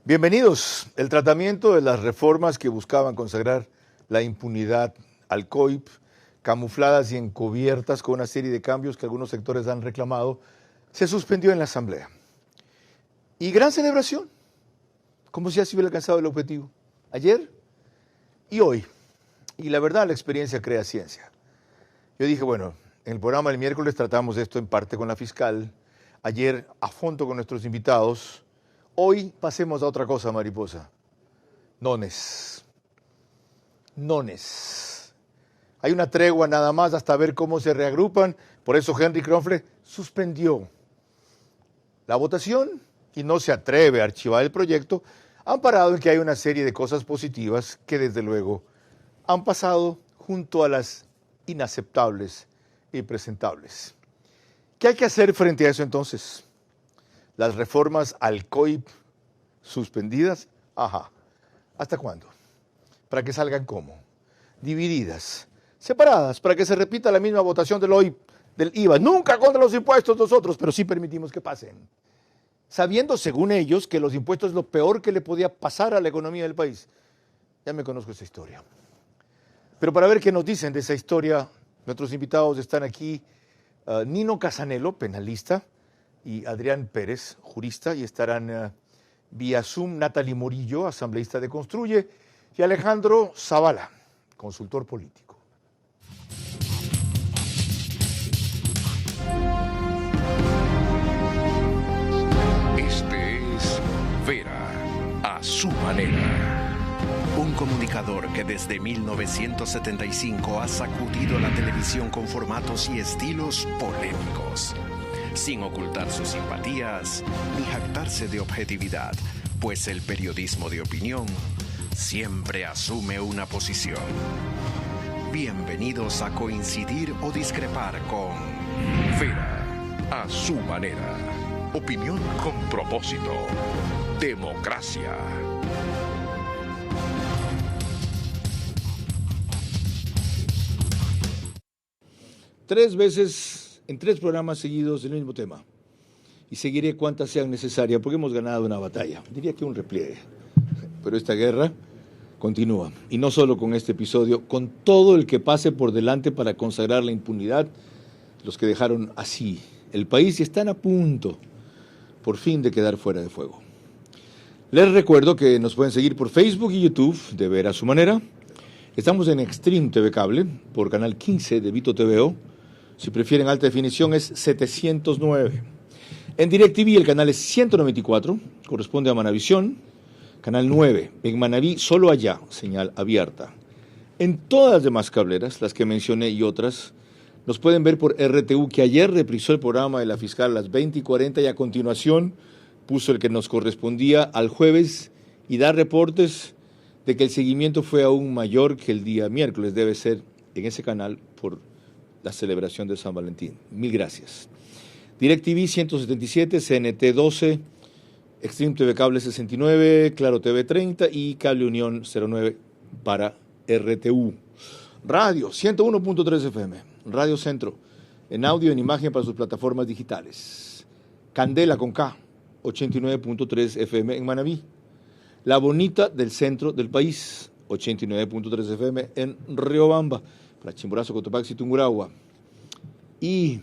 Bienvenidos. El tratamiento de las reformas que buscaban consagrar la impunidad al COIP, camufladas y encubiertas con una serie de cambios que algunos sectores han reclamado, se suspendió en la Asamblea. Y gran celebración, como si ya se hubiera alcanzado el objetivo. Ayer y hoy. Y la verdad, la experiencia crea ciencia. Yo dije, bueno, en el programa del miércoles tratamos esto en parte con la fiscal, ayer a fondo con nuestros invitados. Hoy pasemos a otra cosa, mariposa. Nones. Hay una tregua nada más hasta ver cómo se reagrupan. Por eso Henry Kronfle suspendió la votación y no se atreve a archivar el proyecto, amparado en que hay una serie de cosas positivas que desde luego han pasado junto a las inaceptables e impresentables. ¿Qué hay que hacer frente a eso entonces? Las reformas al COIP suspendidas, ¿hasta cuándo? ¿Para que salgan cómo? Divididas, separadas, para que se repita la misma votación del IVA. Nunca contra los impuestos nosotros, pero sí permitimos que pasen. Sabiendo, según ellos, que los impuestos es lo peor que le podía pasar a la economía del país. Ya me conozco esa historia. Pero para ver qué nos dicen de esa historia, nuestros invitados están aquí, Nino Casanello, penalista, y Adrián Pérez, jurista, y estarán vía Zoom Natalie Morillo, asambleísta de Construye, y Alejandro Zavala, consultor político. Este es Vera a su manera. Un comunicador que desde 1975 ha sacudido la televisión con formatos y estilos polémicos, sin ocultar sus simpatías ni jactarse de objetividad, pues el periodismo de opinión siempre asume una posición. Bienvenidos a coincidir o discrepar con Vera a su manera. Opinión con propósito. Democracia. Tres veces en tres programas seguidos del mismo tema. Y seguiré cuantas sean necesarias, porque hemos ganado una batalla. Diría que un repliegue. Pero esta guerra continúa. Y no solo con este episodio, con todo el que pase por delante para consagrar la impunidad, los que dejaron así el país y están a punto, por fin, de quedar fuera de fuego. Les recuerdo que nos pueden seguir por Facebook y YouTube, de Ver a su manera. Estamos en Extreme TV Cable, por canal 15 de Vito TVO. Si prefieren alta definición es 709. En DirecTV el canal es 194, corresponde a Manavisión. Canal 9, en Manaví, solo allá, señal abierta. En todas las demás cableras, las que mencioné y otras, nos pueden ver por RTU, que ayer reprisó el programa de la fiscal a las 20:40 y a continuación puso el que nos correspondía al jueves y da reportes de que el seguimiento fue aún mayor que el día miércoles. Debe ser en ese canal por la celebración de San Valentín. Mil gracias. DirecTV 177, CNT 12, Extreme TV Cable 69, Claro TV 30 y Cable Unión 09 para RTU. Radio 101.3 FM, Radio Centro, en audio y en imagen para sus plataformas digitales. Candela con K, 89.3 FM en Manaví. La Bonita del centro del país, 89.3 FM en Riobamba, para Chimborazo, Cotopaxi y Tungurahua. Y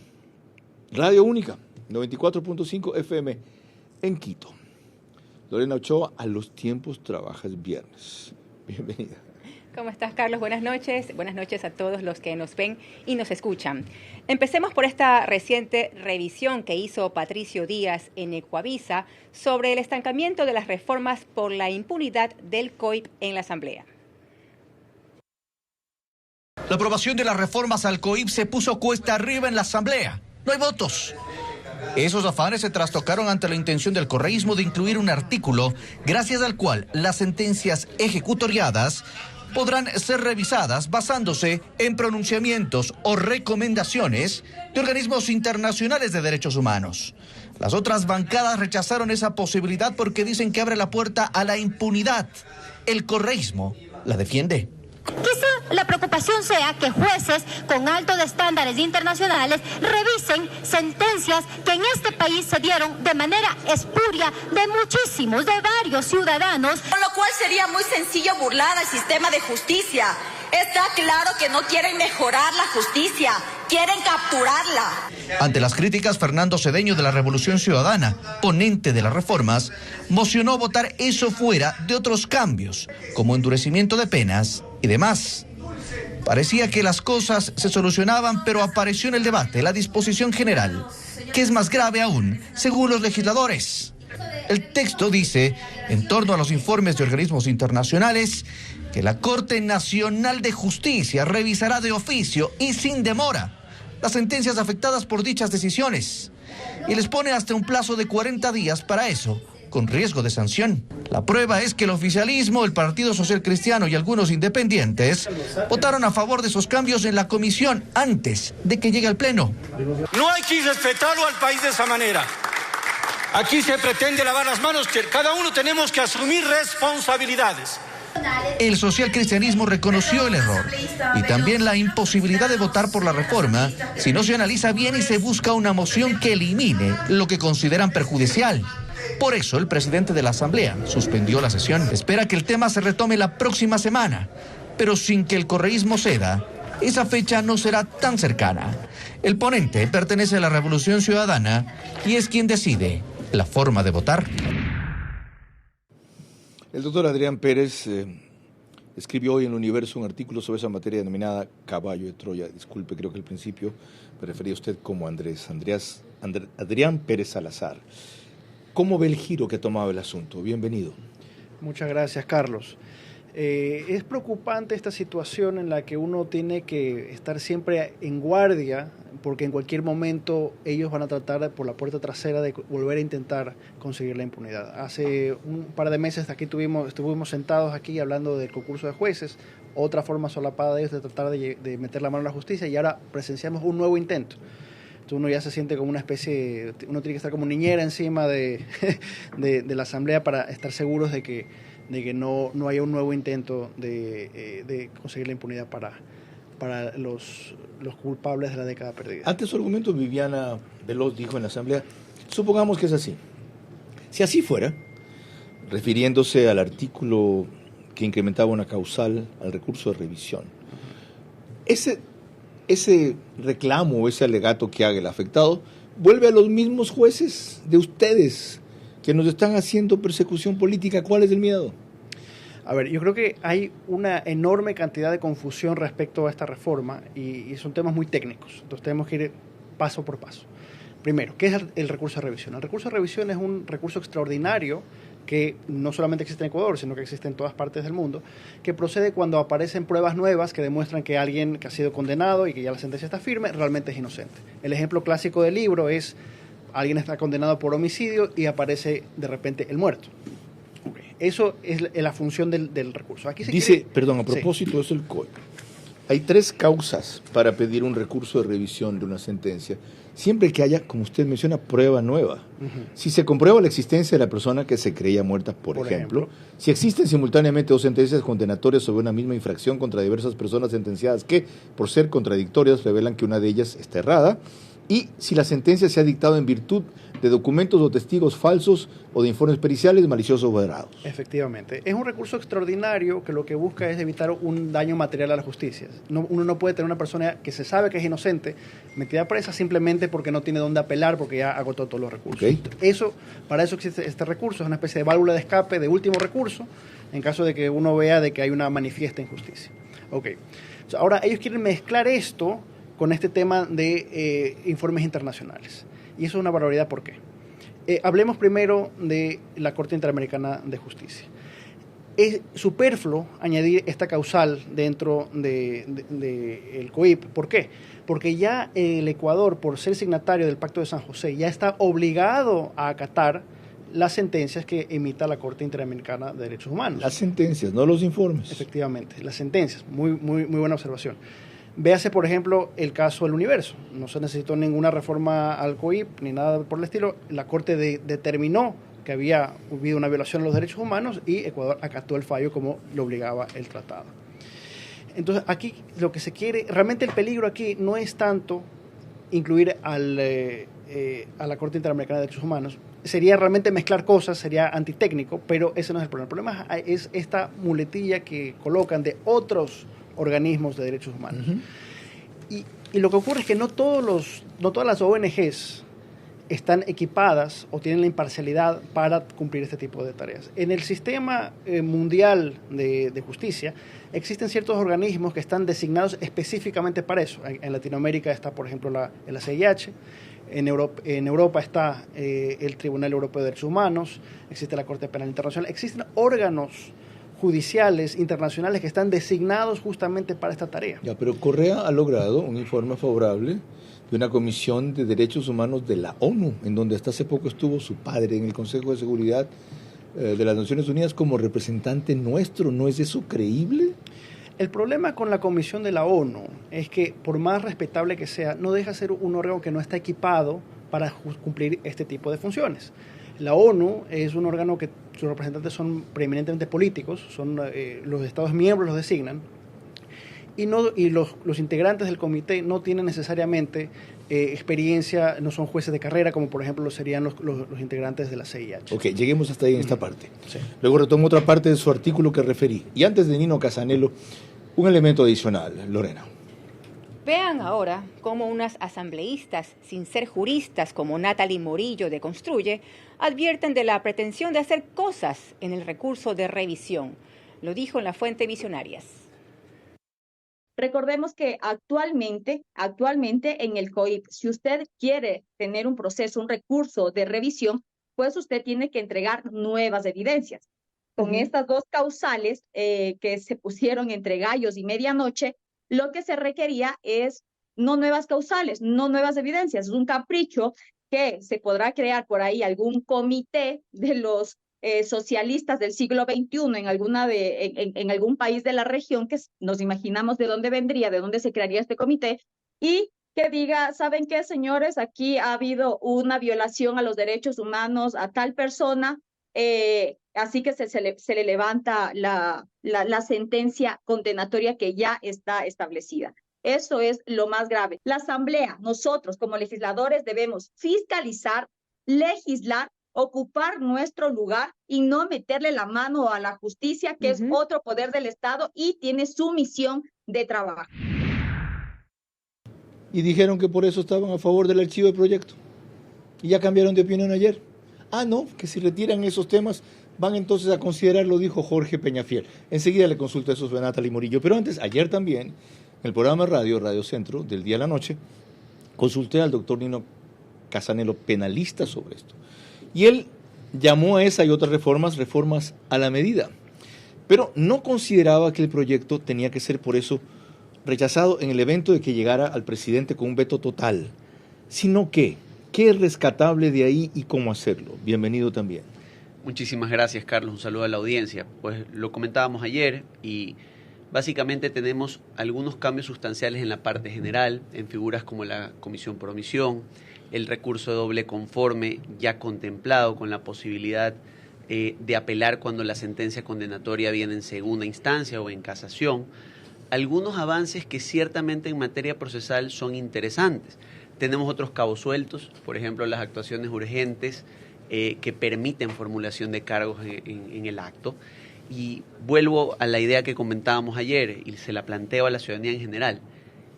Radio Única, 94.5 FM en Quito. Lorena Ochoa, a los tiempos trabajas viernes. Bienvenida. ¿Cómo estás, Carlos? Buenas noches. Buenas noches a todos los que nos ven y nos escuchan. Empecemos por esta reciente revisión que hizo Patricio Díaz en Ecuavisa sobre el estancamiento de las reformas por la impunidad del COIP en la Asamblea. La aprobación de las reformas al COIP se puso cuesta arriba en la Asamblea. No hay votos. Esos afanes se trastocaron ante la intención del correísmo de incluir un artículo gracias al cual las sentencias ejecutoriadas podrán ser revisadas basándose en pronunciamientos o recomendaciones de organismos internacionales de derechos humanos. Las otras bancadas rechazaron esa posibilidad porque dicen que abre la puerta a la impunidad. El correísmo la defiende. Quizá la preocupación sea que jueces con altos estándares internacionales revisen sentencias que en este país se dieron de manera espuria de muchísimos, de varios ciudadanos. Con lo cual sería muy sencillo burlar al sistema de justicia. Está claro que no quieren mejorar la justicia, quieren capturarla. Ante las críticas, Fernando Cedeño de la Revolución Ciudadana, ponente de las reformas, mocionó votar eso fuera de otros cambios, como endurecimiento de penas y demás. Parecía que las cosas se solucionaban, pero apareció en el debate la disposición general, que es más grave aún, según los legisladores. El texto dice, en torno a los informes de organismos internacionales, que la Corte Nacional de Justicia revisará de oficio y sin demora las sentencias afectadas por dichas decisiones y les pone hasta un plazo de 40 días para eso, con riesgo de sanción. La prueba es que el oficialismo, el Partido Social Cristiano y algunos independientes votaron a favor de esos cambios en la comisión antes de que llegue al Pleno. No hay que respetarlo al país de esa manera. Aquí se pretende lavar las manos, que cada uno tenemos que asumir responsabilidades. El socialcristianismo reconoció el error y también la imposibilidad de votar por la reforma si no se analiza bien y se busca una moción que elimine lo que consideran perjudicial. Por eso el presidente de la Asamblea suspendió la sesión. Espera que el tema se retome la próxima semana, pero sin que el correísmo ceda, esa fecha no será tan cercana. El ponente pertenece a la Revolución Ciudadana y es quien decide la forma de votar. El doctor Adrián Pérez escribió hoy en El Universo un artículo sobre esa materia denominada Caballo de Troya. Disculpe, creo que al principio me refería a usted como Adrián Pérez Salazar. ¿Cómo ve el giro que ha tomado el asunto? Bienvenido. Muchas gracias, Carlos. Es preocupante esta situación en la que uno tiene que estar siempre en guardia, porque en cualquier momento ellos van a tratar por la puerta trasera de volver a intentar conseguir la impunidad. Hace un par de meses aquí estuvimos sentados aquí hablando del concurso de jueces, otra forma solapada de ellos de tratar de meter la mano en la justicia, y ahora presenciamos un nuevo intento. Entonces uno ya se siente como una especie, uno tiene que estar como niñera encima de la Asamblea para estar seguros de que no haya un nuevo intento de conseguir la impunidad para los culpables de la década perdida. Ante su argumento, Viviana Veloz dijo en la Asamblea, supongamos que es así. Si así fuera, refiriéndose al artículo que incrementaba una causal al recurso de revisión, ese reclamo, ese alegato que haga el afectado, vuelve a los mismos jueces de ustedes que nos están haciendo persecución política. ¿Cuál es el miedo? A ver, yo creo que hay una enorme cantidad de confusión respecto a esta reforma y son temas muy técnicos, entonces tenemos que ir paso por paso. Primero, ¿qué es el recurso de revisión? El recurso de revisión es un recurso extraordinario que no solamente existe en Ecuador, sino que existe en todas partes del mundo, que procede cuando aparecen pruebas nuevas que demuestran que alguien que ha sido condenado y que ya la sentencia está firme, realmente es inocente. El ejemplo clásico del libro es: alguien está condenado por homicidio y aparece de repente el muerto. Okay. Eso es la función del recurso. Aquí se dice, perdón, a propósito de eso, el COE. Hay 3 causas para pedir un recurso de revisión de una sentencia, siempre que haya, como usted menciona, prueba nueva. Si se comprueba la existencia de la persona que se creía muerta, por ejemplo, si existen simultáneamente 2 sentencias condenatorias sobre una misma infracción contra diversas personas sentenciadas que, por ser contradictorias, revelan que una de ellas está errada, y si la sentencia se ha dictado en virtud de documentos o testigos falsos o de informes periciales maliciosos o errados. Efectivamente. Es un recurso extraordinario que lo que busca es evitar un daño material a la justicia. Uno no puede tener una persona que se sabe que es inocente metida presa simplemente porque no tiene dónde apelar, porque ya agotó todos los recursos. Okay. Para eso existe este recurso, es una especie de válvula de escape de último recurso en caso de que uno vea de que hay una manifiesta injusticia. Okay. Ahora, ellos quieren mezclar esto con este tema de informes internacionales. Y eso es una barbaridad. ¿Por qué? Hablemos primero de la Corte Interamericana de Justicia. Es superfluo añadir esta causal dentro del COIP. ¿Por qué? Porque ya el Ecuador, por ser signatario del Pacto de San José, ya está obligado a acatar las sentencias que emita la Corte Interamericana de Derechos Humanos. Las sentencias, no los informes. Efectivamente, las sentencias. Muy buena observación. Véase, por ejemplo, el caso del Universo. No se necesitó ninguna reforma al COIP ni nada por el estilo. La Corte determinó que había habido una violación de los derechos humanos y Ecuador acató el fallo como lo obligaba el tratado. Entonces, aquí lo que se quiere, realmente el peligro aquí no es tanto incluir a la Corte Interamericana de Derechos Humanos. Sería realmente mezclar cosas, sería antitécnico, pero ese no es el problema. El problema es esta muletilla que colocan de otros organismos de derechos humanos. Y lo que ocurre es que no todas las ONGs están equipadas o tienen la imparcialidad para cumplir este tipo de tareas. En el sistema mundial de justicia existen ciertos organismos que están designados específicamente para eso. En Latinoamérica está, por ejemplo, la CIH, en Europa está el Tribunal Europeo de Derechos Humanos, existe la Corte Penal Internacional, existen órganos judiciales internacionales que están designados justamente para esta tarea. Ya, pero Correa ha logrado un informe favorable de una comisión de derechos humanos de la ONU, en donde hasta hace poco estuvo su padre en el Consejo de Seguridad de las Naciones Unidas como representante nuestro. ¿No es eso creíble? El problema con la Comisión de la ONU es que, por más respetable que sea, no deja de ser un órgano que no está equipado para cumplir este tipo de funciones. La ONU es un órgano que sus representantes son preeminentemente políticos, son los Estados miembros los designan, y los integrantes del comité no tienen necesariamente experiencia, no son jueces de carrera, como por ejemplo lo serían los integrantes de la CIH. Ok, lleguemos hasta ahí en esta parte. Sí. Luego retomo otra parte de su artículo que referí. Y antes de Nino Casanello, un elemento adicional, Lorena. Vean ahora cómo unas asambleístas, sin ser juristas como Natalie Morillo de Construye, advierten de la pretensión de hacer cosas en el recurso de revisión. Lo dijo en la fuente Visionarias. Recordemos que actualmente en el COIP, si usted quiere tener un proceso, un recurso de revisión, pues usted tiene que entregar nuevas evidencias. Con estas dos causales que se pusieron entre gallos y medianoche, lo que se requería es no nuevas causales, no nuevas evidencias, es un capricho que se podrá crear por ahí algún comité de los socialistas del siglo XXI en algún país de la región, que nos imaginamos de dónde vendría, de dónde se crearía este comité, y que diga, ¿saben qué, señores? Aquí ha habido una violación a los derechos humanos a tal persona, así que se le levanta la sentencia condenatoria que ya está establecida. Eso es lo más grave. La Asamblea, nosotros como legisladores debemos fiscalizar, legislar, ocupar nuestro lugar y no meterle la mano a la justicia, que es otro poder del Estado y tiene su misión de trabajo. Y dijeron que por eso estaban a favor del archivo del proyecto. Y ya cambiaron de opinión ayer. Ah, no, que si retiran esos temas van entonces a considerarlo, dijo Jorge Peñafiel. Enseguida le consulto eso a Natalie Morillo. Pero antes, ayer también, en el programa Radio Centro, del día a la noche, consulté al doctor Nino Casanello, penalista, sobre esto. Y él llamó a esa y otras reformas a la medida. Pero no consideraba que el proyecto tenía que ser por eso rechazado en el evento de que llegara al presidente con un veto total, sino que, ¿qué es rescatable de ahí y cómo hacerlo? Bienvenido también. Muchísimas gracias, Carlos. Un saludo a la audiencia. Pues lo comentábamos ayer y básicamente tenemos algunos cambios sustanciales en la parte general, en figuras como la comisión por omisión, el recurso de doble conforme ya contemplado con la posibilidad de apelar cuando la sentencia condenatoria viene en segunda instancia o en casación. Algunos avances que ciertamente en materia procesal son interesantes. Tenemos otros cabos sueltos, por ejemplo, las actuaciones urgentes que permiten formulación de cargos en el acto. Y vuelvo a la idea que comentábamos ayer y se la planteo a la ciudadanía en general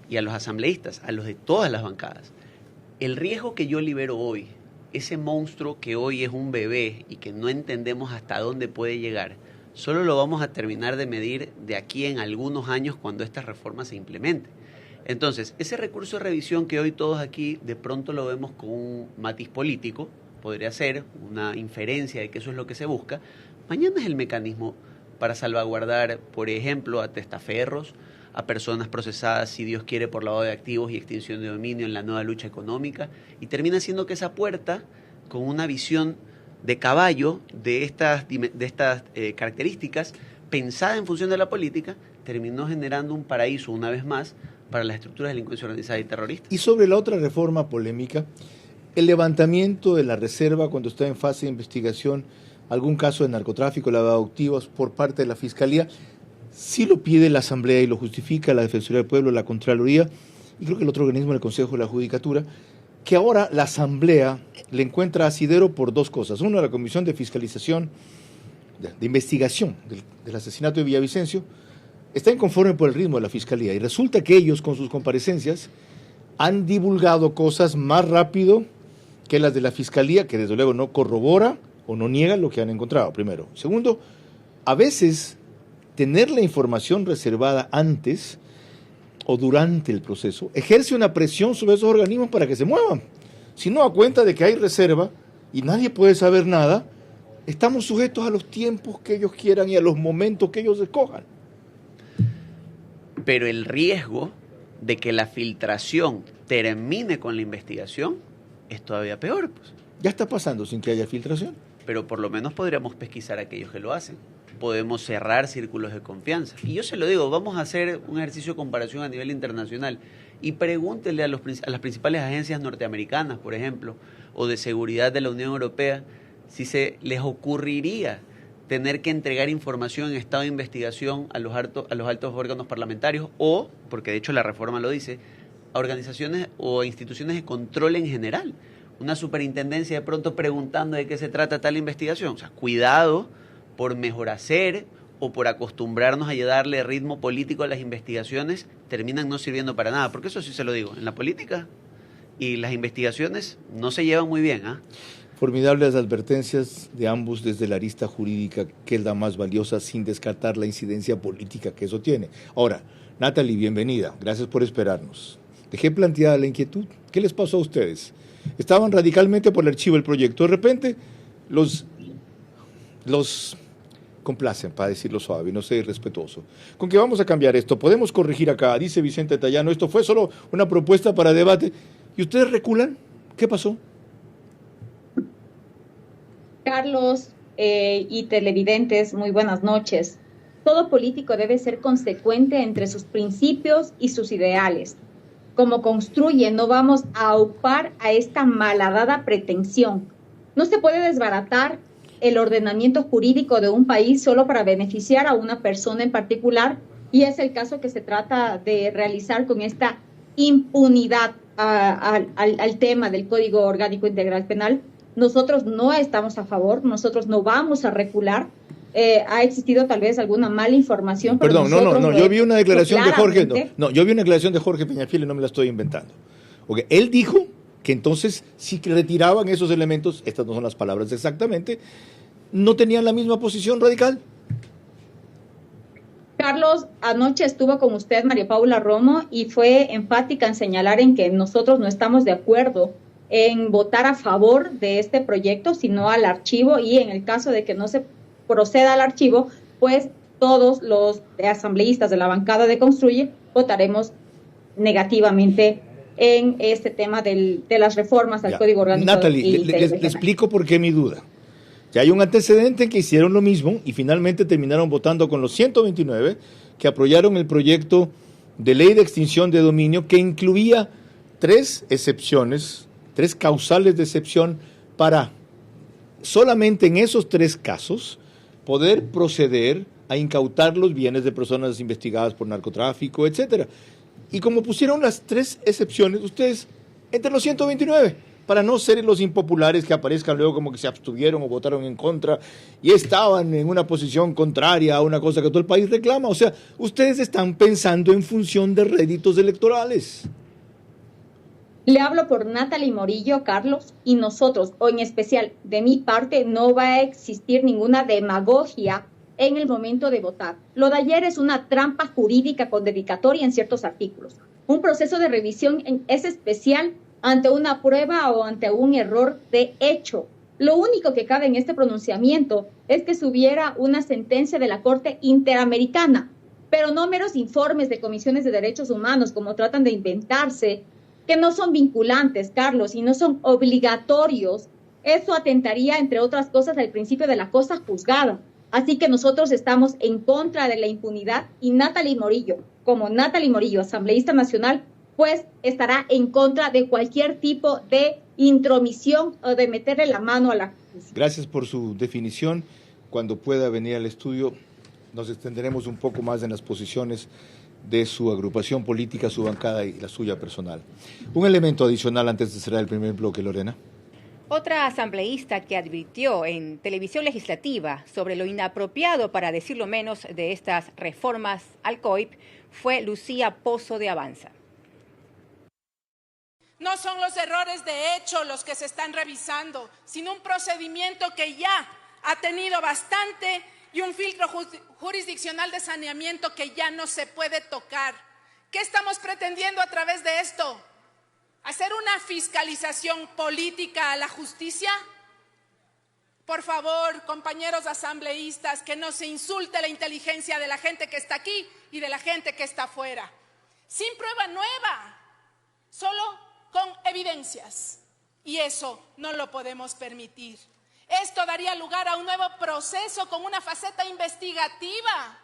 y a los asambleístas, a los de todas las bancadas. El riesgo que yo libero hoy, ese monstruo que hoy es un bebé y que no entendemos hasta dónde puede llegar, solo lo vamos a terminar de medir de aquí en algunos años cuando esta reforma se implemente. Entonces, ese recurso de revisión que hoy todos aquí de pronto lo vemos con un matiz político, podría ser una inferencia de que eso es lo que se busca, mañana es el mecanismo para salvaguardar, por ejemplo, a testaferros, a personas procesadas, si Dios quiere, por lavado de activos y extinción de dominio en la nueva lucha económica, y termina siendo que esa puerta, con una visión de caballo de estas características, pensada en función de la política, terminó generando un paraíso, una vez más, para las estructuras de delincuencia organizada y terrorista. Y sobre la otra reforma polémica, el levantamiento de la reserva cuando está en fase de investigación algún caso de narcotráfico, lavado de activos por parte de la Fiscalía, sí lo pide la Asamblea y lo justifica la Defensoría del Pueblo, la Contraloría, y creo que el otro organismo, el Consejo de la Judicatura, que ahora la Asamblea le encuentra asidero por dos cosas. Uno, la Comisión de Fiscalización, de Investigación del asesinato de Villavicencio, está inconforme por el ritmo de la Fiscalía, y resulta que ellos, con sus comparecencias, han divulgado cosas más rápido que las de la Fiscalía, que desde luego no corrobora o no niega lo que han encontrado, primero. Segundo, a veces tener la información reservada antes o durante el proceso ejerce una presión sobre esos organismos para que se muevan. Si no, a cuenta de que hay reserva y nadie puede saber nada, estamos sujetos a los tiempos que ellos quieran y a los momentos que ellos escojan. Pero el riesgo de que la filtración termine con la investigación es todavía peor, pues. Ya está pasando sin que haya filtración. Pero por lo menos podríamos pesquisar a aquellos que lo hacen. Podemos cerrar círculos de confianza. Y yo se lo digo, vamos a hacer un ejercicio de comparación a nivel internacional y pregúntele a las principales agencias norteamericanas, por ejemplo, o de seguridad de la Unión Europea, si se les ocurriría tener que entregar información en estado de investigación a los altos órganos parlamentarios o, porque de hecho la reforma lo dice, a organizaciones o instituciones de control en general. Una superintendencia de pronto preguntando de qué se trata tal investigación. O sea, cuidado por mejor hacer o por acostumbrarnos a darle ritmo político a las investigaciones, terminan no sirviendo para nada. Porque eso sí se lo digo, en la política y las investigaciones no se llevan muy bien, ¿ah? Formidables advertencias de ambos desde la arista jurídica, que es la más valiosa, sin descartar la incidencia política que eso tiene. Ahora, Natalie, bienvenida. Gracias por esperarnos. Dejé planteada la inquietud. ¿Qué les pasó a ustedes? Estaban radicalmente por el archivo del proyecto. De repente, los complacen, para decirlo suave, no sé, respetuoso. Con que vamos a cambiar esto, podemos corregir acá, dice Vicente Tallano, esto fue solo una propuesta para debate. ¿Y ustedes reculan? ¿Qué pasó? Carlos y televidentes, muy buenas noches. Todo político debe ser consecuente entre sus principios y sus ideales. Como construye, no vamos a aupar a esta malhadada pretensión. No se puede desbaratar el ordenamiento jurídico de un país solo para beneficiar a una persona en particular, y es el caso que se trata de realizar con esta impunidad al tema del Código Orgánico Integral Penal. Nosotros no estamos a favor, nosotros no vamos a recular. Ha existido tal vez alguna mala información. Perdón, no, yo vi una declaración de Jorge, yo vi una declaración de Jorge Peñafiel y no me la estoy inventando. Okay. Él dijo que entonces, si retiraban esos elementos, estas no son las palabras exactamente, no tenían la misma posición radical. Carlos, anoche estuvo con usted María Paula Romo y fue enfática en señalar en que nosotros no estamos de acuerdo en votar a favor de este proyecto, sino al archivo, y en el caso de que no se proceda al archivo, pues todos los asambleístas de la bancada de Construye votaremos negativamente en este tema de las reformas al Código Orgánico. Natalie, le explico por qué mi duda. Ya hay un antecedente en que hicieron lo mismo y finalmente terminaron votando con los 129 que apoyaron el proyecto de ley de extinción de dominio que incluía 3 excepciones, 3 causales de excepción para solamente en esos 3 casos poder proceder a incautar los bienes de personas investigadas por narcotráfico, etcétera. Y como pusieron las 3 excepciones, ustedes, entre los 129, para no ser los impopulares que aparezcan luego como que se abstuvieron o votaron en contra y estaban en una posición contraria a una cosa que todo el país reclama. O sea, ustedes están pensando en función de réditos electorales. Le hablo por Natalie Morillo, Carlos, y nosotros, o en especial de mi parte, no va a existir ninguna demagogia en el momento de votar. Lo de ayer es una trampa jurídica con dedicatoria en ciertos artículos. Un proceso de revisión es especial ante una prueba o ante un error de hecho. Lo único que cabe en este pronunciamiento es que se hubiera una sentencia de la Corte Interamericana, pero no meros informes de comisiones de derechos humanos, como tratan de inventarse, que no son vinculantes, Carlos, y no son obligatorios. Eso atentaría, entre otras cosas, al principio de la cosa juzgada. Así que nosotros estamos en contra de la impunidad y Natalie Morillo, como Natalie Morillo, asambleísta nacional, pues estará en contra de cualquier tipo de intromisión o de meterle la mano a la justicia. Gracias por su definición. Cuando pueda venir al estudio, nos extenderemos un poco más en las posiciones de su agrupación política, su bancada y la suya personal. Un elemento adicional antes de cerrar el primer bloque, Lorena. Otra asambleísta que advirtió en televisión legislativa sobre lo inapropiado, para decirlo menos, de estas reformas al COIP fue Lucía Pozo de Avanza. No son los errores de hecho los que se están revisando, sino un procedimiento que ya ha tenido bastante y un filtro jurisdiccional de saneamiento que ya no se puede tocar. ¿Qué estamos pretendiendo a través de esto? ¿Hacer una fiscalización política a la justicia? Por favor, compañeros asambleístas, que no se insulte la inteligencia de la gente que está aquí y de la gente que está afuera. Sin prueba nueva, solo con evidencias. Y eso no lo podemos permitir. Esto daría lugar a un nuevo proceso con una faceta investigativa.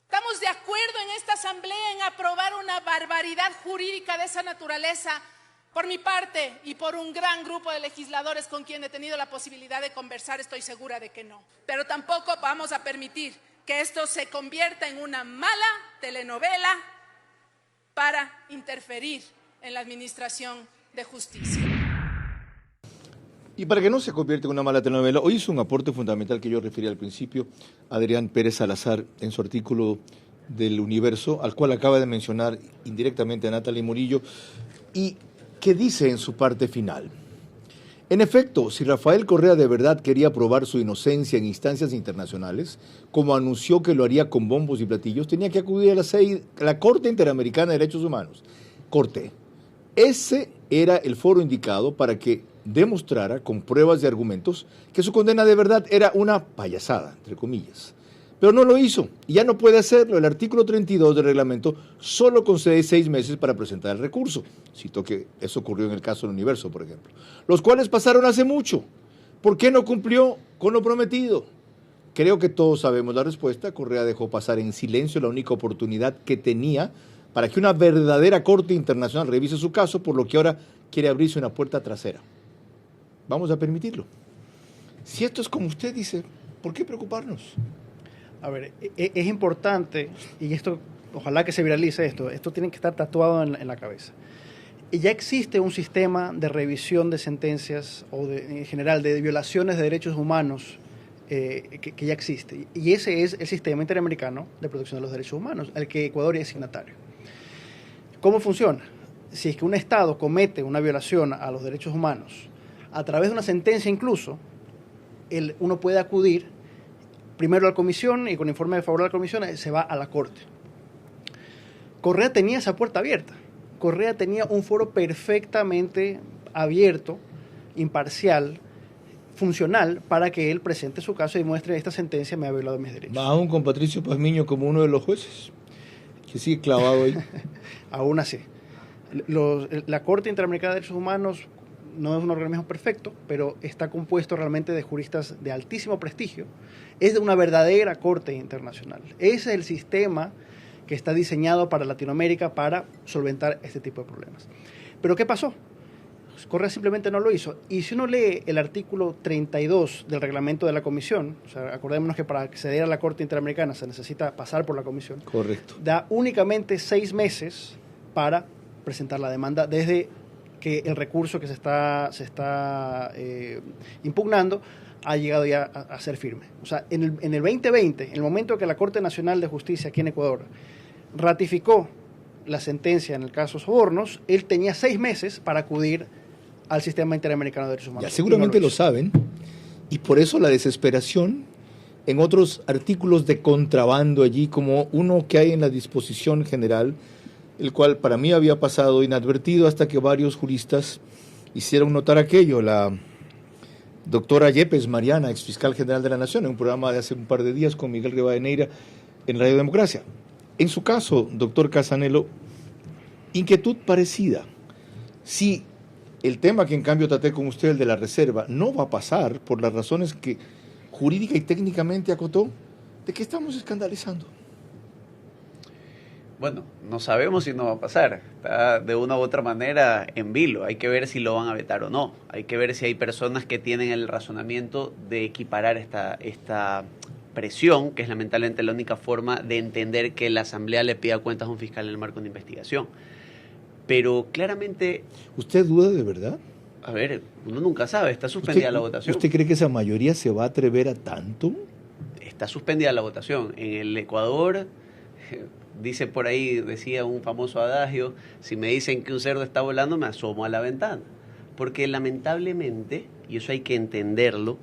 ¿Estamos de acuerdo en esta asamblea en aprobar una barbaridad jurídica de esa naturaleza? Por mi parte y por un gran grupo de legisladores con quien he tenido la posibilidad de conversar, estoy segura de que no. Pero tampoco vamos a permitir que esto se convierta en una mala telenovela para interferir en la administración de justicia. Y para que no se convierta en una mala telenovela, hoy hizo un aporte fundamental que yo referí al principio, Adrián Pérez Salazar, en su artículo del Universo, al cual acaba de mencionar indirectamente a Natalie Murillo, y que dice en su parte final: en efecto, si Rafael Correa de verdad quería probar su inocencia en instancias internacionales, como anunció que lo haría con bombos y platillos, tenía que acudir a la Corte Interamericana de Derechos Humanos. Corte. Ese era el foro indicado para que demostrara con pruebas y argumentos que su condena de verdad era una payasada, entre comillas. Pero no lo hizo y ya no puede hacerlo. El artículo 32 del reglamento solo concede 6 meses para presentar el recurso. Cito que eso ocurrió en el caso del Universo, por ejemplo. Los cuales pasaron hace mucho. ¿Por qué no cumplió con lo prometido? Creo que todos sabemos la respuesta. Correa dejó pasar en silencio la única oportunidad que tenía para que una verdadera Corte Internacional revise su caso, por lo que ahora quiere abrirse una puerta trasera. Vamos a permitirlo. Si esto es como usted dice, ¿por qué preocuparnos? A ver, es importante, y esto, ojalá que se viralice esto tiene que estar tatuado en la cabeza. Y ya existe un sistema de revisión de sentencias, o en general de violaciones de derechos humanos, que ya existe. Y ese es el Sistema Interamericano de Protección de los Derechos Humanos, al que Ecuador es signatario. ¿Cómo funciona? Si es que un Estado comete una violación a los derechos humanos, a través de una sentencia incluso, uno puede acudir primero a la comisión y con informe de favor de la comisión se va a la Corte. Correa tenía esa puerta abierta. Correa tenía un foro perfectamente abierto, imparcial, funcional, para que él presente su caso y muestre: esta sentencia me ha violado mis derechos. Aún con Patricio Pazmiño como uno de los jueces, que sigue clavado ahí. Aún así. La Corte Interamericana de Derechos Humanos no es un organismo perfecto, pero está compuesto realmente de juristas de altísimo prestigio. Es de una verdadera Corte Internacional. Ese es el sistema que está diseñado para Latinoamérica para solventar este tipo de problemas. ¿Pero qué pasó? Correa simplemente no lo hizo. Y si uno lee el artículo 32 del reglamento de la comisión, o sea, acordémonos que para acceder a la Corte Interamericana se necesita pasar por la comisión. Correcto. Da únicamente 6 meses para presentar la demanda desde que el recurso que se está impugnando ha llegado ya a ser firme. O sea, en el 2020, en el momento que la Corte Nacional de Justicia aquí en Ecuador ratificó la sentencia en el caso Sobornos, él tenía 6 meses para acudir al Sistema Interamericano de Derechos Humanos. Ya seguramente lo saben, y por eso la desesperación en otros artículos de contrabando allí, como uno que hay en la disposición general, el cual para mí había pasado inadvertido hasta que varios juristas hicieron notar aquello. La doctora Yepes Mariana, exfiscal general de la Nación, en un programa de hace un par de días con Miguel Rivadeneira en Radio Democracia. En su caso, doctor Casanelo, inquietud parecida. Si el tema que en cambio traté con usted, el de la reserva, no va a pasar por las razones que jurídica y técnicamente acotó, ¿de qué estamos escandalizando? Bueno, no sabemos si no va a pasar. Está de una u otra manera en vilo. Hay que ver si lo van a vetar o no. Hay que ver si hay personas que tienen el razonamiento de equiparar esta presión, que es lamentablemente la única forma de entender que la Asamblea le pida cuentas a un fiscal en el marco de una investigación. Pero claramente... ¿Usted duda de verdad? A ver, uno nunca sabe, está suspendida la votación. ¿Usted cree que esa mayoría se va a atrever a tanto? Está suspendida la votación. En el Ecuador, dice por ahí, decía un famoso adagio, si me dicen que un cerdo está volando, me asomo a la ventana. Porque lamentablemente, y eso hay que entenderlo,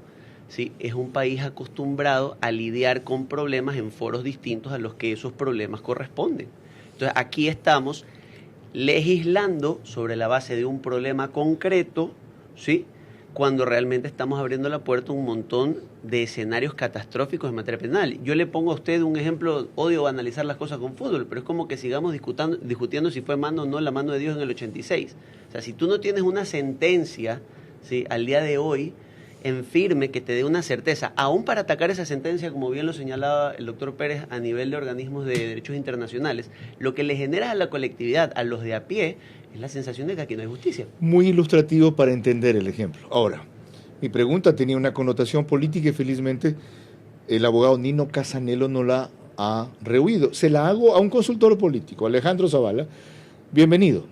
¿sí?, es un país acostumbrado a lidiar con problemas en foros distintos a los que esos problemas corresponden. Entonces, aquí estamos legislando sobre la base de un problema concreto, ¿sí?, cuando realmente estamos abriendo la puerta a un montón de escenarios catastróficos en materia penal. Yo le pongo a usted un ejemplo, odio analizar las cosas con fútbol, pero es como que sigamos discutiendo si fue mano o no la mano de Dios en el 86. O sea, si tú no tienes una sentencia, ¿sí?, al día de hoy, en firme, que te dé una certeza, aún para atacar esa sentencia, como bien lo señalaba el doctor Pérez, a nivel de organismos de derechos internacionales, lo que le genera a la colectividad, a los de a pie, es la sensación de que aquí no hay justicia. Muy ilustrativo para entender el ejemplo. Ahora, mi pregunta tenía una connotación política y felizmente el abogado Nino Casanello no la ha rehuido. Se la hago a un consultor político, Alejandro Zavala. Bienvenido.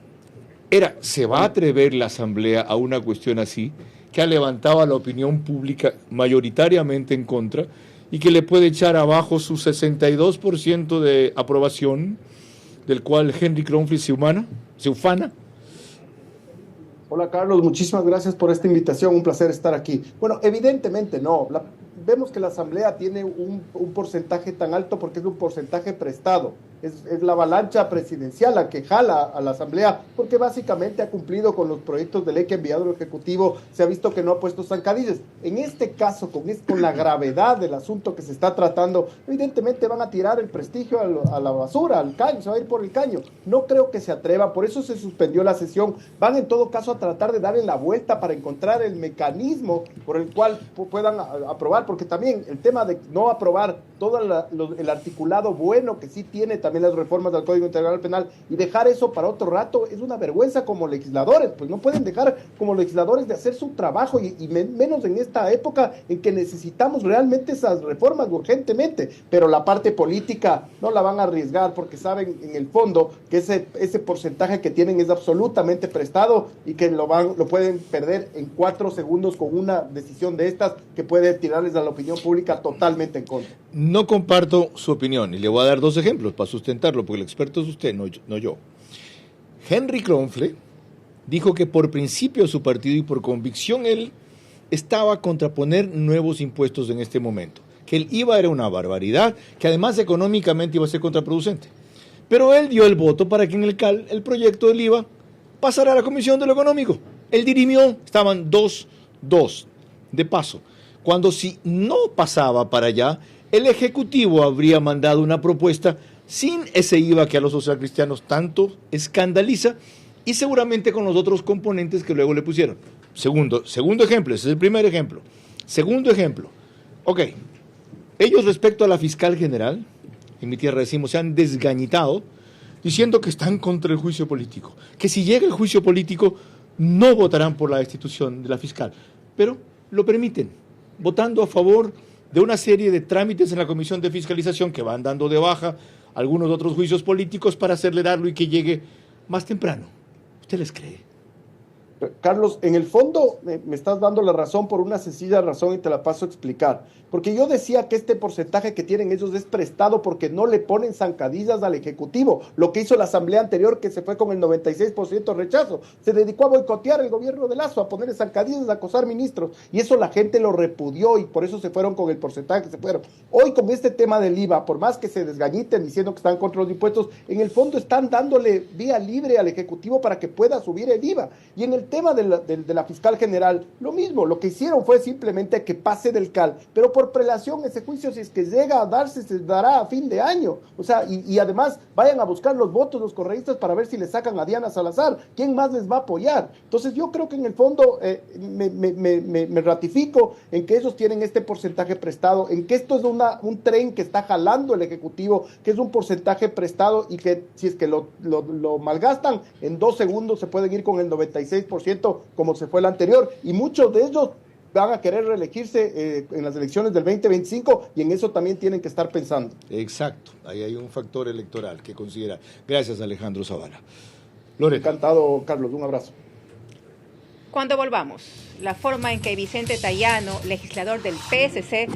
¿Se va a atrever la Asamblea a una cuestión así, que ha levantado a la opinión pública mayoritariamente en contra y que le puede echar abajo su 62% de aprobación, del cual Henry Kronfli se ufana? Hola Carlos, muchísimas gracias por esta invitación, un placer estar aquí. Bueno, evidentemente no, vemos que la Asamblea tiene un porcentaje tan alto porque es un porcentaje prestado. Es la avalancha presidencial la que jala a la Asamblea, porque básicamente ha cumplido con los proyectos de ley que ha enviado el Ejecutivo. Se ha visto que no ha puesto zancadillas. En este caso, con la gravedad del asunto que se está tratando, evidentemente van a tirar el prestigio a la basura, al caño, se va a ir por el caño. No creo que se atreva, por eso se suspendió la sesión. Van en todo caso a tratar de darle la vuelta para encontrar el mecanismo por el cual puedan aprobar, porque también el tema de no aprobar todo el articulado bueno que sí tiene también las reformas del Código Integral Penal y dejar eso para otro rato es una vergüenza como legisladores. Pues no pueden dejar como legisladores de hacer su trabajo y menos en esta época en que necesitamos realmente esas reformas urgentemente, pero la parte política no la van a arriesgar porque saben en el fondo que ese porcentaje que tienen es absolutamente prestado y que lo pueden perder en 4 segundos con una decisión de estas que puede tirarles a la opinión pública totalmente en contra. No comparto su opinión y le voy a dar 2 ejemplos para sustentarlo, porque el experto es usted, no yo. Henry Kronfli dijo que por principio de su partido y por convicción él estaba a contraponer nuevos impuestos en este momento, que el IVA era una barbaridad, que además económicamente iba a ser contraproducente. Pero él dio el voto para que en el CAL el proyecto del IVA pasara a la Comisión de lo Económico. Él dirimió, estaban 2-2 de paso. Cuando si no pasaba para allá, el Ejecutivo habría mandado una propuesta sin ese IVA que a los socialcristianos tanto escandaliza y seguramente con los otros componentes que luego le pusieron. Segundo ejemplo, ese es el primer ejemplo. Segundo ejemplo, ellos respecto a la fiscal general, en mi tierra decimos, se han desgañitado diciendo que están contra el juicio político, que si llega el juicio político no votarán por la destitución de la fiscal, pero lo permiten, votando a favor de una serie de trámites en la Comisión de Fiscalización que van dando de baja algunos otros juicios políticos para acelerarlo y que llegue más temprano. ¿Usted les cree? Carlos, en el fondo me estás dando la razón por una sencilla razón y te la paso a explicar. Porque yo decía que este porcentaje que tienen ellos es prestado porque no le ponen zancadillas al Ejecutivo. Lo que hizo la Asamblea anterior, que se fue con el 96% rechazo, se dedicó a boicotear el gobierno de Lazo, a ponerle zancadillas, a acosar ministros. Y eso la gente lo repudió y por eso se fueron con el porcentaje que se fueron. Hoy con este tema del IVA, por más que se desgañiten diciendo que están contra los impuestos, en el fondo están dándole vía libre al Ejecutivo para que pueda subir el IVA. Y en el tema de la fiscal general, lo mismo, lo que hicieron fue simplemente que pase del CAL, pero por prelación ese juicio, si es que llega a darse, se dará a fin de año. O sea, y además vayan a buscar los votos los correístas para ver si le sacan a Diana Salazar, ¿quién más les va a apoyar? Entonces yo creo que en el fondo me ratifico en que ellos tienen este porcentaje prestado, en que esto es un tren que está jalando el Ejecutivo, que es un porcentaje prestado y que si es que lo malgastan, en 2 segundos se pueden ir con el 96% como se fue el anterior, y muchos de ellos van a querer reelegirse en las elecciones del 2025 y en eso también tienen que estar pensando. Exacto, ahí hay un factor electoral que considerar. Gracias, Alejandro Zavala. Lorena. Encantado, Carlos, un abrazo. Cuando volvamos, la forma en que Vicente Tayano, legislador del PSC,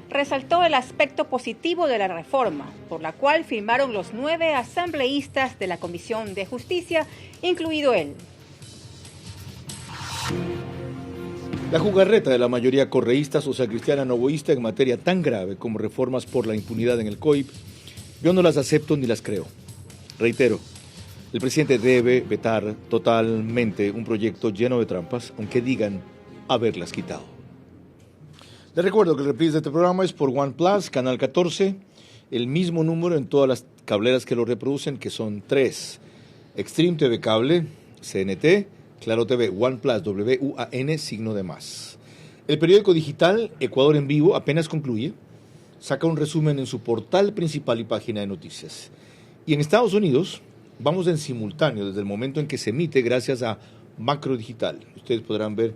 resaltó el aspecto positivo de la reforma, por la cual firmaron los 9 asambleístas de la Comisión de Justicia, incluido él. La jugarreta de la mayoría correísta, socialcristiana, novoísta en materia tan grave como reformas por la impunidad en el COIP, yo no las acepto ni las creo. Reitero, el presidente debe vetar totalmente un proyecto lleno de trampas, aunque digan haberlas quitado. Les recuerdo que el reprise de este programa es por OnePlus, Canal 14, el mismo número en todas las cableras que lo reproducen, que son 3. Extreme TV Cable, CNT, Claro TV, OnePlus, WUAN, signo de más. El periódico digital Ecuador en Vivo apenas concluye, saca un resumen en su portal principal y página de noticias. Y en Estados Unidos vamos en simultáneo desde el momento en que se emite gracias a Macro Digital. Ustedes podrán ver,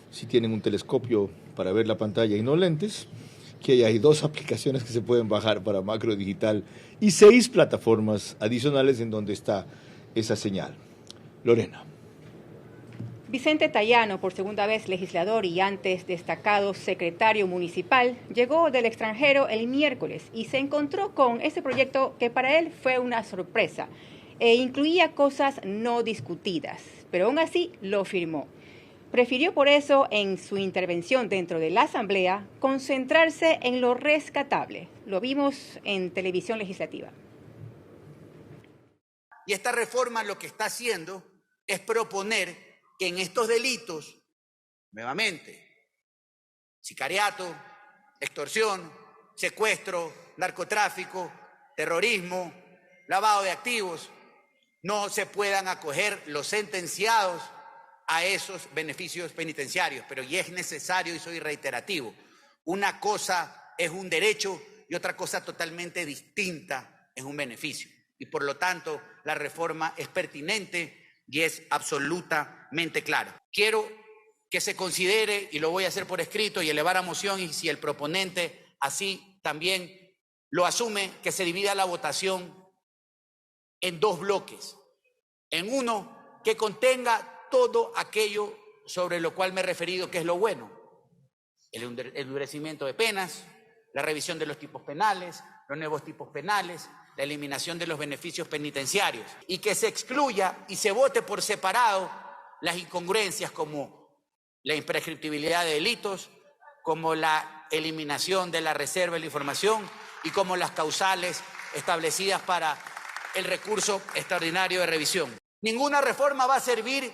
si tienen un telescopio para ver la pantalla y no lentes, que hay 2 aplicaciones que se pueden bajar para Macro Digital y 6 plataformas adicionales en donde está esa señal. Lorena. Vicente Tayano, por segunda vez legislador y antes destacado secretario municipal, llegó del extranjero el miércoles y se encontró con ese proyecto que para él fue una sorpresa e incluía cosas no discutidas, pero aún así lo firmó. Prefirió por eso, en su intervención dentro de la Asamblea, concentrarse en lo rescatable. Lo vimos en televisión legislativa. Y esta reforma lo que está haciendo es proponer que en estos delitos, nuevamente, sicariato, extorsión, secuestro, narcotráfico, terrorismo, lavado de activos, no se puedan acoger los sentenciados a esos beneficios penitenciarios. Pero y es necesario, y soy reiterativo, una cosa es un derecho y otra cosa totalmente distinta es un beneficio. Y por lo tanto, la reforma es pertinente y es absolutamente clara. Quiero que se considere, y lo voy a hacer por escrito y elevar a moción, y si el proponente así también lo asume, que se divida la votación en 2 bloques. En uno que contenga todo aquello sobre lo cual me he referido, que es lo bueno: el endurecimiento de penas, la revisión de los tipos penales, los nuevos tipos penales, la eliminación de los beneficios penitenciarios, y que se excluya y se vote por separado las incongruencias como la imprescriptibilidad de delitos, como la eliminación de la reserva de la información y como las causales establecidas para el recurso extraordinario de revisión. Ninguna reforma va a servir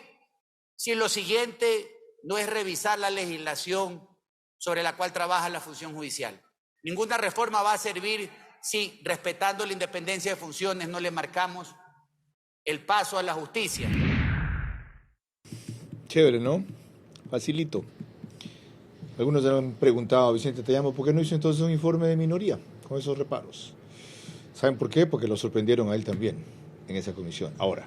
si lo siguiente no es revisar la legislación sobre la cual trabaja la función judicial. Ninguna reforma va a servir si, respetando la independencia de funciones, no le marcamos el paso a la justicia. Chévere, ¿no? Facilito. Algunos han preguntado a Vicente Tayano, ¿por qué no hizo entonces un informe de minoría con esos reparos? ¿Saben por qué? Porque lo sorprendieron a él también en esa comisión. Ahora,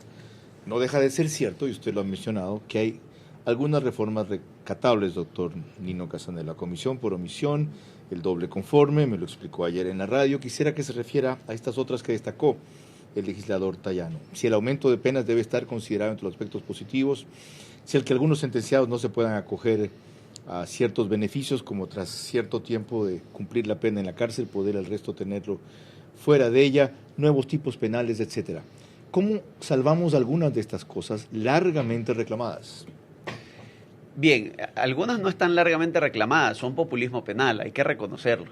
no deja de ser cierto, y usted lo ha mencionado, que hay algunas reformas recatables, doctor Nino Casanel. La comisión por omisión, el doble conforme, me lo explicó ayer en la radio. Quisiera que se refiera a estas otras que destacó el legislador Tayano. Si el aumento de penas debe estar considerado entre los aspectos positivos, si el que algunos sentenciados no se puedan acoger a ciertos beneficios, como tras cierto tiempo de cumplir la pena en la cárcel, poder el resto tenerlo fuera de ella, nuevos tipos penales, etcétera. ¿Cómo salvamos algunas de estas cosas largamente reclamadas? Bien, algunas no están largamente reclamadas, son populismo penal, hay que reconocerlo.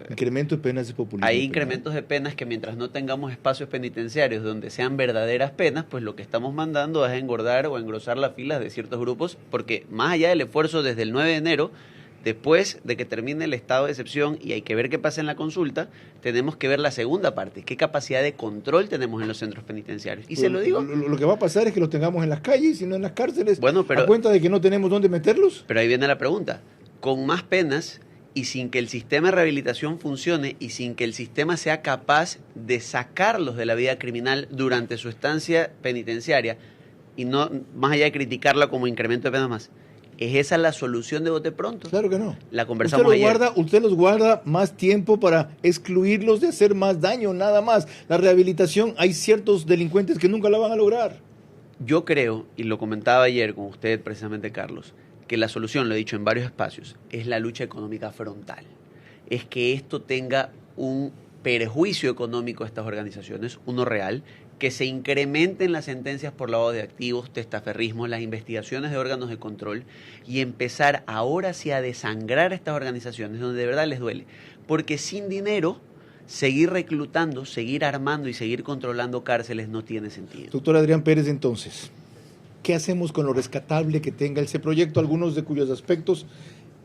Incremento de penas de populismo Hay penal. incrementos de penas que mientras no tengamos espacios penitenciarios donde sean verdaderas penas, pues lo que estamos mandando es engordar o engrosar las filas de ciertos grupos, porque más allá del esfuerzo desde el 9 de enero, después de que termine el estado de excepción y hay que ver qué pasa en la consulta, tenemos que ver la segunda parte, qué capacidad de control tenemos en los centros penitenciarios. Y se lo digo. Lo que va a pasar es que los tengamos en las calles y no en las cárceles, bueno, pero, a cuenta de que no tenemos dónde meterlos. Pero ahí viene la pregunta, con más penas y sin que el sistema de rehabilitación funcione y sin que el sistema sea capaz de sacarlos de la vida criminal durante su estancia penitenciaria, y no más allá de criticarla como incremento de penas más, ¿Es esa la solución de bote pronto? Claro que no. La conversamos ayer. Usted los guarda más tiempo para excluirlos de hacer más daño, nada más. La rehabilitación, hay ciertos delincuentes que nunca la van a lograr. Yo creo, y lo comentaba ayer con usted precisamente, Carlos, que la solución, lo he dicho en varios espacios, es la lucha económica frontal. Es que esto tenga un perjuicio económico a estas organizaciones, uno real, que se incrementen las sentencias por lavado de activos, testaferrismo, las investigaciones de órganos de control y empezar ahora sí a desangrar a estas organizaciones donde de verdad les duele. Porque sin dinero, seguir reclutando, seguir armando y seguir controlando cárceles no tiene sentido. Doctor Adrián Pérez, entonces, ¿qué hacemos con lo rescatable que tenga ese proyecto? Algunos de cuyos aspectos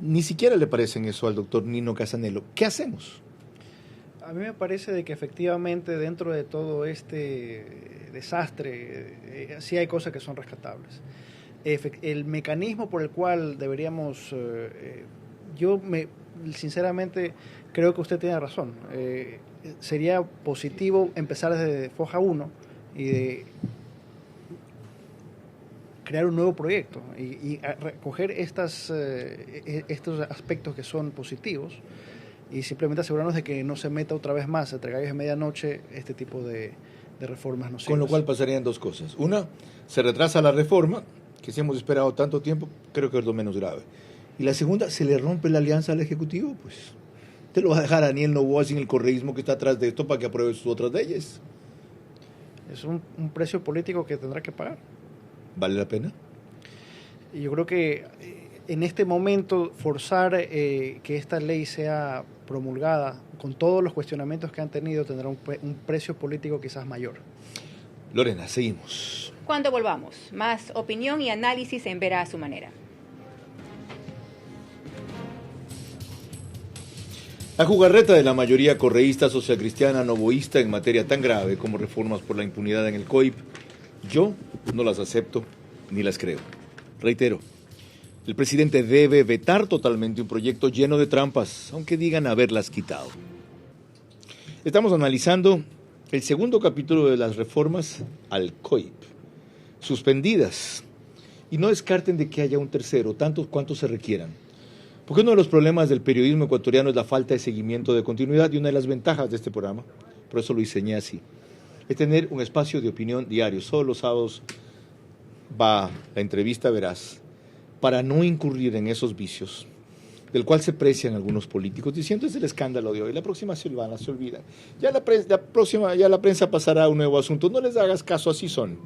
ni siquiera le parecen eso al doctor Nino Casanello. ¿Qué hacemos? A mí me parece de que efectivamente dentro de todo este desastre sí hay cosas que son rescatables. El mecanismo por el cual deberíamos, sinceramente creo que usted tiene razón. Sería positivo empezar desde Foja 1 y de crear un nuevo proyecto y recoger estos aspectos que son positivos y simplemente asegurarnos de que no se meta otra vez más entre gallos de medianoche este tipo de reformas nocivas. Con lo cual pasarían dos cosas. Una, se retrasa la reforma, que si hemos esperado tanto tiempo, creo que es lo menos grave. Y la segunda, se le rompe la alianza al Ejecutivo, pues. Usted lo va a dejar a Daniel Noboa sin el correísmo que está atrás de esto para que apruebe sus otras leyes. Es un precio político que tendrá que pagar. ¿Vale la pena? Y yo creo que en este momento forzar que esta ley sea promulgada con todos los cuestionamientos que han tenido tendrá un precio político quizás mayor. Lorena, seguimos. Cuando volvamos, más opinión y análisis en Vera a su manera. La jugarreta de la mayoría correísta, socialcristiana, novoísta en materia tan grave como reformas por la impunidad en el COIP, yo no las acepto ni las creo. Reitero, el presidente debe vetar totalmente un proyecto lleno de trampas, aunque digan haberlas quitado. Estamos analizando el segundo capítulo de las reformas al COIP, suspendidas, y no descarten de que haya un tercero, tantos cuantos se requieran. Porque uno de los problemas del periodismo ecuatoriano es la falta de seguimiento de continuidad, y una de las ventajas de este programa, por eso lo diseñé así, es tener un espacio de opinión diario. Solo los sábados va la entrevista veraz, para no incurrir en esos vicios, del cual se precian algunos políticos, diciendo es el escándalo de hoy, la próxima Silvana se olvida. Ya la prensa pasará a un nuevo asunto, no les hagas caso, así son.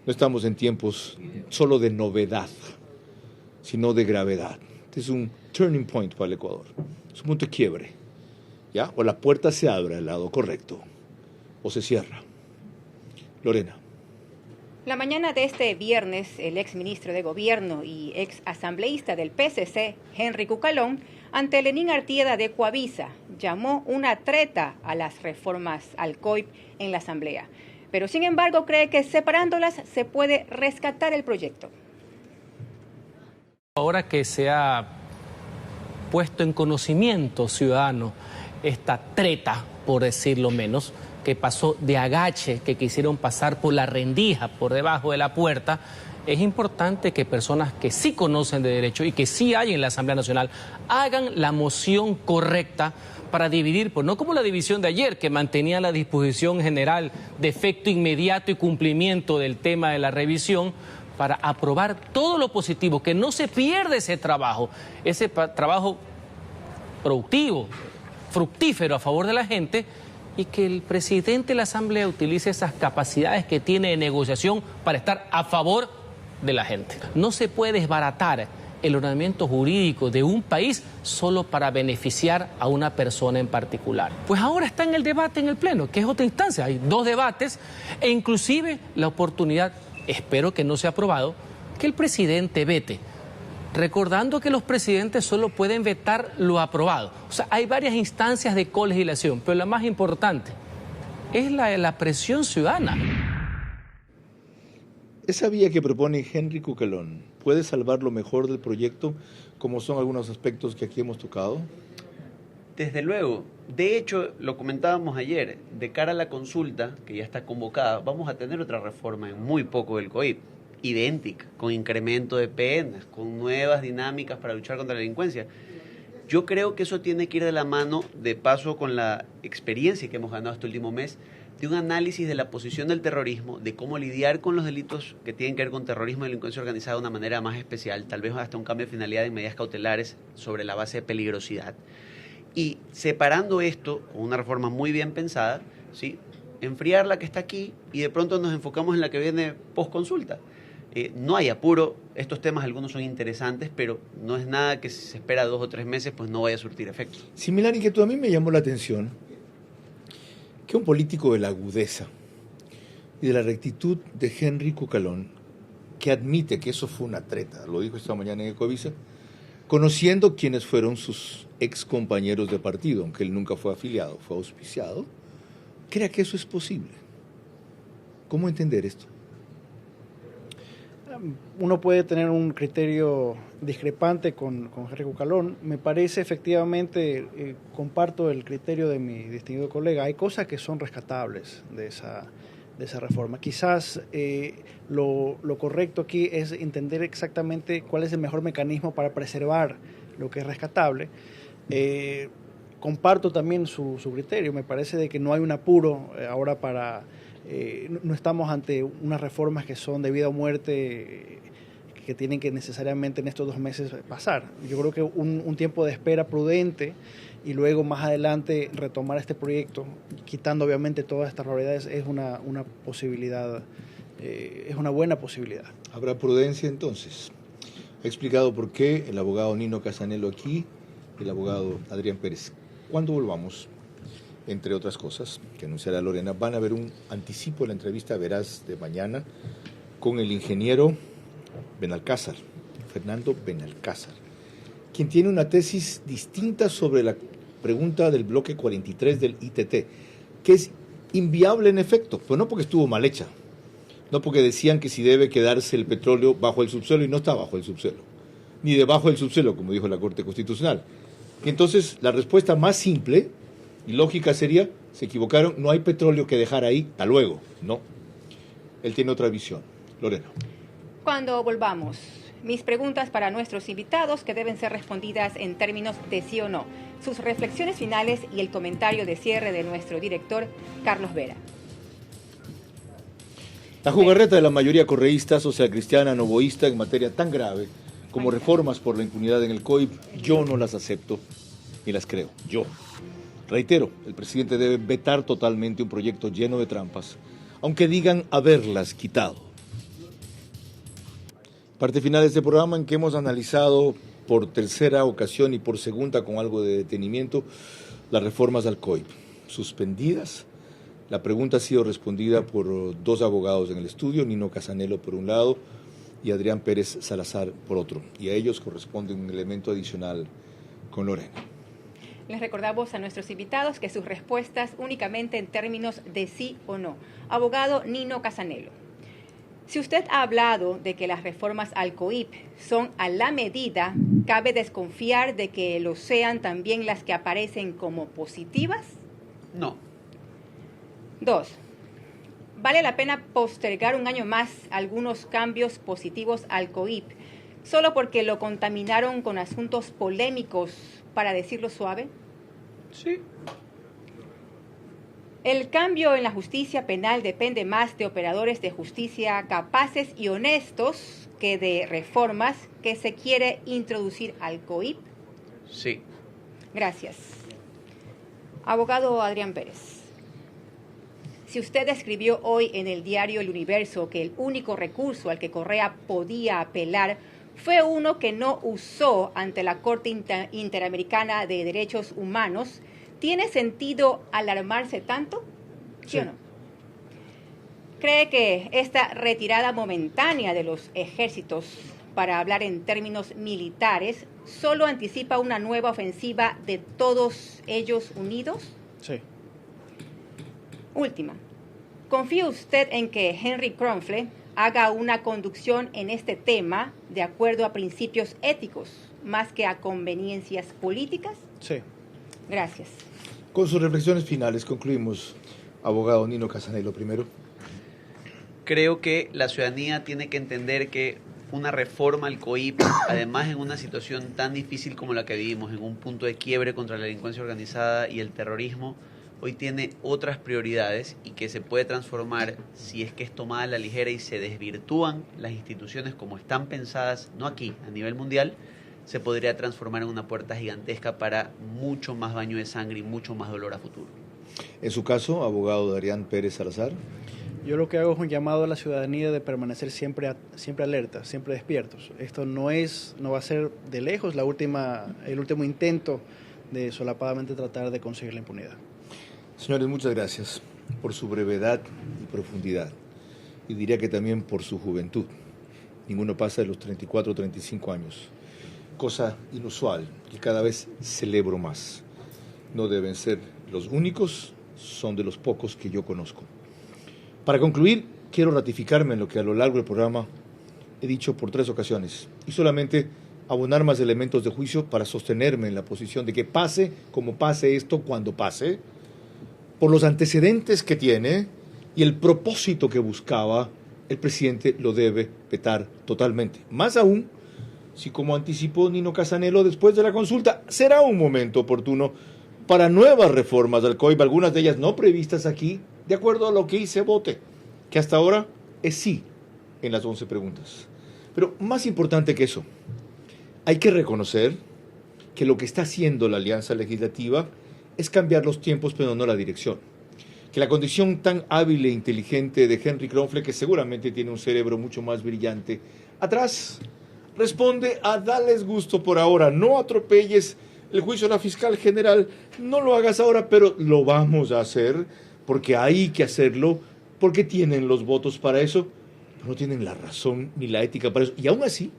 No estamos en tiempos solo de novedad, sino de gravedad. Este es un turning point para el Ecuador, es un punto de quiebre, ¿ya? O la puerta se abre al lado correcto, o se cierra. Lorena. La mañana de este viernes, el exministro de Gobierno y ex asambleísta del PCC, Henry Cucalón, ante Lenín Artieda de Ecuavisa, llamó una treta a las reformas al COIP en la Asamblea. Pero, sin embargo, cree que separándolas se puede rescatar el proyecto. Ahora que se ha puesto en conocimiento ciudadano esta treta, por decirlo menos, que pasó de agache, que quisieron pasar por la rendija, por debajo de la puerta, es importante que personas que sí conocen de derecho y que sí hay en la Asamblea Nacional hagan la moción correcta para dividir, pues no como la división de ayer, que mantenía la disposición general de efecto inmediato y cumplimiento del tema de la revisión, para aprobar todo lo positivo, que no se pierda ese trabajo productivo, fructífero a favor de la gente, y que el presidente de la Asamblea utilice esas capacidades que tiene de negociación para estar a favor de la gente. No se puede desbaratar el ordenamiento jurídico de un país solo para beneficiar a una persona en particular. Pues ahora está en el debate en el Pleno, que es otra instancia. Hay dos debates e inclusive la oportunidad, espero que no sea aprobado, que el presidente vete. Recordando que los presidentes solo pueden vetar lo aprobado. O sea, hay varias instancias de colegislación, pero la más importante es la presión ciudadana. Esa vía que propone Henry Cucalón, ¿puede salvar lo mejor del proyecto, como son algunos aspectos que aquí hemos tocado? Desde luego. De hecho, lo comentábamos ayer, de cara a la consulta, que ya está convocada, vamos a tener otra reforma en muy poco del COIP. idéntica, con incremento de penas, con nuevas dinámicas para luchar contra la delincuencia. Yo creo que eso tiene que ir de la mano, de paso con la experiencia que hemos ganado este último mes, de un análisis de la posición del terrorismo, de cómo lidiar con los delitos que tienen que ver con terrorismo y delincuencia organizada de una manera más especial, tal vez hasta un cambio de finalidad en medidas cautelares sobre la base de peligrosidad. Y separando esto con una reforma muy bien pensada, ¿sí?, enfriar la que está aquí y de pronto nos enfocamos en la que viene post-consulta. No hay apuro, estos temas algunos son interesantes, pero no es nada que si se espera 2 o 3 meses pues no vaya a surtir efecto. Similar inquietud, a mí me llamó la atención que un político de la agudeza y de la rectitud de Henry Cucalón, que admite que eso fue una treta, lo dijo esta mañana en Ecuavisa, conociendo quiénes fueron sus ex compañeros de partido, aunque él nunca fue afiliado, fue auspiciado, crea que eso es posible. ¿Cómo entender esto? Uno puede tener un criterio discrepante con Henry Cucalón. Me parece efectivamente, comparto el criterio de mi distinguido colega, hay cosas que son rescatables de esa reforma. Quizás lo correcto aquí es entender exactamente cuál es el mejor mecanismo para preservar lo que es rescatable. Comparto también su criterio, me parece de que no hay un apuro ahora para... no estamos ante unas reformas que son de vida o muerte que tienen que necesariamente en estos 2 meses pasar. Yo creo que un tiempo de espera prudente y luego más adelante retomar este proyecto, quitando obviamente todas estas realidades, es una posibilidad, es una buena posibilidad. ¿Habrá prudencia entonces? He explicado por qué el abogado Nino Casanelo aquí, el abogado Adrián Pérez. Cuando volvamos, entre otras cosas que anunciará Lorena, van a ver un anticipo de la entrevista veraz de mañana con el ingeniero Benalcázar, Fernando Benalcázar, quien tiene una tesis distinta sobre la pregunta del bloque 43 del ITT, que es inviable en efecto, pero no porque estuvo mal hecha, no porque decían que si debe quedarse el petróleo bajo el subsuelo y no está bajo el subsuelo, ni debajo del subsuelo, como dijo la Corte Constitucional. Y entonces la respuesta más simple y lógica sería, se equivocaron, no hay petróleo que dejar ahí, hasta luego. No, él tiene otra visión. Lorena. Cuando volvamos, mis preguntas para nuestros invitados que deben ser respondidas en términos de sí o no, sus reflexiones finales y el comentario de cierre de nuestro director, Carlos Vera. La jugarreta de la mayoría correísta, socialcristiana, novoísta en materia tan grave como reformas por la impunidad en el COIP, yo no las acepto ni las creo, yo. Reitero, el presidente debe vetar totalmente un proyecto lleno de trampas, aunque digan haberlas quitado. Parte final de este programa en que hemos analizado por tercera ocasión y por segunda con algo de detenimiento las reformas al COIP, suspendidas. La pregunta ha sido respondida por 2 abogados en el estudio, Nino Casanelo por un lado y Adrián Pérez Salazar por otro, y a ellos corresponde un elemento adicional con Lorena. Les recordamos a nuestros invitados que sus respuestas únicamente en términos de sí o no. Abogado Nino Casanelo, si usted ha hablado de que las reformas al COIP son a la medida, ¿cabe desconfiar de que lo sean también las que aparecen como positivas? No. 2. ¿Vale la pena postergar un año más algunos cambios positivos al COIP solo porque lo contaminaron con asuntos polémicos, para decirlo suave? Sí. El cambio en la justicia penal depende más de operadores de justicia capaces y honestos que de reformas que se quiere introducir al COIP. Sí. Gracias. Abogado Adrián Pérez, si usted escribió hoy en el diario El Universo que el único recurso al que Correa podía apelar fue uno que no usó ante la Corte Interamericana de Derechos Humanos, ¿tiene sentido alarmarse tanto? ¿Sí o no? ¿Cree que esta retirada momentánea de los ejércitos, para hablar en términos militares, solo anticipa una nueva ofensiva de todos ellos unidos? Sí. Última. ¿Confía usted en que Henry Kronfle haga una conducción en este tema de acuerdo a principios éticos más que a conveniencias políticas? Sí. Gracias. Con sus reflexiones finales concluimos, abogado Nino Casanelo primero. Creo que la ciudadanía tiene que entender que una reforma al COIP, además en una situación tan difícil como la que vivimos, en un punto de quiebre contra la delincuencia organizada y el terrorismo, hoy tiene otras prioridades y que se puede transformar si es que es tomada a la ligera y se desvirtúan las instituciones como están pensadas, no aquí, a nivel mundial, se podría transformar en una puerta gigantesca para mucho más baño de sangre y mucho más dolor a futuro. En su caso, abogado Darían Pérez Salazar. Yo lo que hago es un llamado a la ciudadanía de permanecer siempre alerta, siempre despiertos. Esto no va a ser de lejos el último intento de solapadamente tratar de conseguir la impunidad. Señores, muchas gracias por su brevedad y profundidad. Y diría que también por su juventud. Ninguno pasa de los 34 o 35 años. Cosa inusual que cada vez celebro más. No deben ser los únicos, son de los pocos que yo conozco. Para concluir, quiero ratificarme en lo que a lo largo del programa he dicho por 3 ocasiones y solamente abonar más elementos de juicio para sostenerme en la posición de que pase como pase esto cuando pase, por los antecedentes que tiene y el propósito que buscaba, el presidente lo debe vetar totalmente. Más aún, si como anticipó Nino Casanelo después de la consulta, será un momento oportuno para nuevas reformas al COIP, algunas de ellas no previstas aquí, de acuerdo a lo que se vote, que hasta ahora es sí en las 11 preguntas. Pero más importante que eso, hay que reconocer que lo que está haciendo la Alianza Legislativa es cambiar los tiempos, pero no la dirección. Que la condición tan hábil e inteligente de Henry Kronfle, que seguramente tiene un cerebro mucho más brillante, atrás responde a darles gusto por ahora, no atropelles el juicio a la fiscal general, no lo hagas ahora, pero lo vamos a hacer porque hay que hacerlo, porque tienen los votos para eso, pero no tienen la razón ni la ética para eso. Y aún así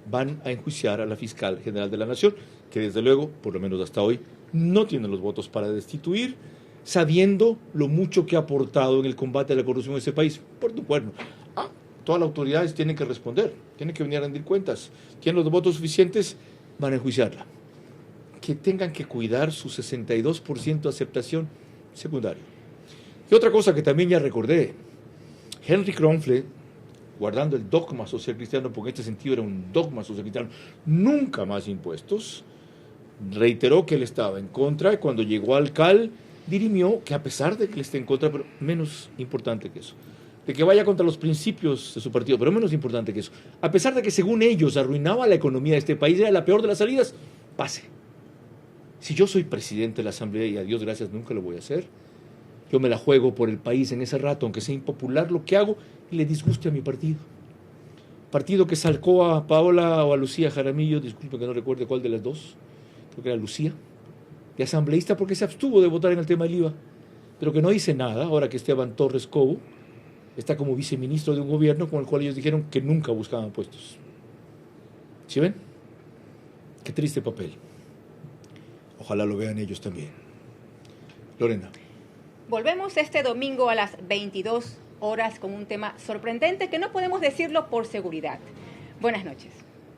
van a enjuiciar a la fiscal general de la Nación, que desde luego, por lo menos hasta hoy, no tiene los votos para destituir, sabiendo lo mucho que ha aportado en el combate a la corrupción en ese país. Por tu cuerno. Todas las autoridades tienen que responder, tienen que venir a rendir cuentas. Tienen los votos suficientes, van a enjuiciarla. Que tengan que cuidar su 62% de aceptación, secundario. Y otra cosa que también ya recordé, Henry Kronfle, guardando el dogma social cristiano, porque en este sentido era un dogma social cristiano, nunca más impuestos, reiteró que él estaba en contra, y cuando llegó al CAL, dirimió que a pesar de que él esté en contra, pero menos importante que eso, de que vaya contra los principios de su partido, pero menos importante que eso, a pesar de que según ellos arruinaba la economía de este país, era la peor de las salidas, pase. Si yo soy presidente de la Asamblea, y a Dios gracias nunca lo voy a hacer, yo me la juego por el país en ese rato, aunque sea impopular lo que hago y le disguste a mi partido. Partido que sacó a Paola o a Lucía Jaramillo, disculpe que no recuerde cuál de las dos, creo que era Lucía, de asambleísta porque se abstuvo de votar en el tema del IVA, pero que no dice nada ahora que Esteban Torres Cobo está como viceministro de un gobierno con el cual ellos dijeron que nunca buscaban puestos. ¿Sí ven? Qué triste papel. Ojalá lo vean ellos también. Lorena. Volvemos este domingo a las 22 horas con un tema sorprendente que no podemos decirlo por seguridad. Buenas noches.